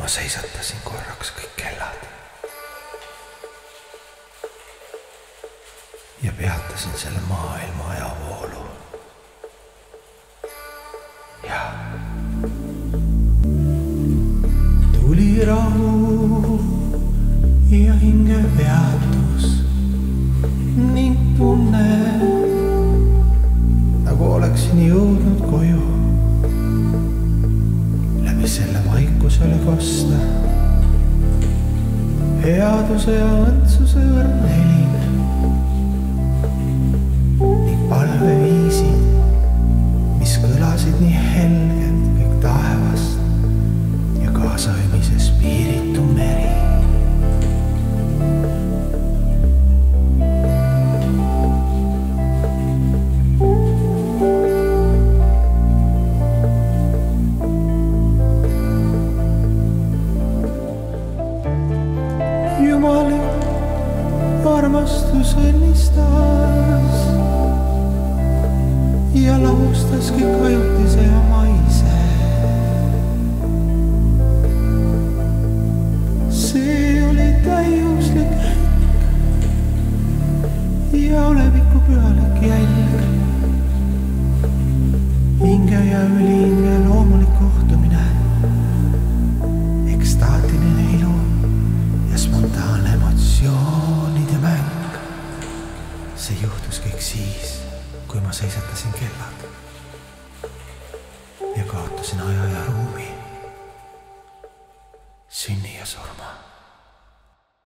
ma seisatasin korraks kõik kellad ja peatasin selle maailma ajavoolu. ja tuli rahu ja hinge peatus ning tunne, nagu oleksin jõudnud koju. Läbi selle vaikusele kosta headuse ja õndsuse õrn helin ning palveviisid, mis kõlasid nii helgelt kõik taevast ja kaasa ümises piiritu meri. Jumalik armastus õnnistas ja lahustas kõik ajutise ja maise. See oli täiuslik hetk ja oleviku pühalik jälg. Hinge ja ülihinge loomulik kohtumine, ekstaatiline ilu ja spontaanne emotsioonide mäng. See juhtus kõik siis, kui ma seisatasin kellad ja kaotasin aja ja ruumi, sünni ja surma.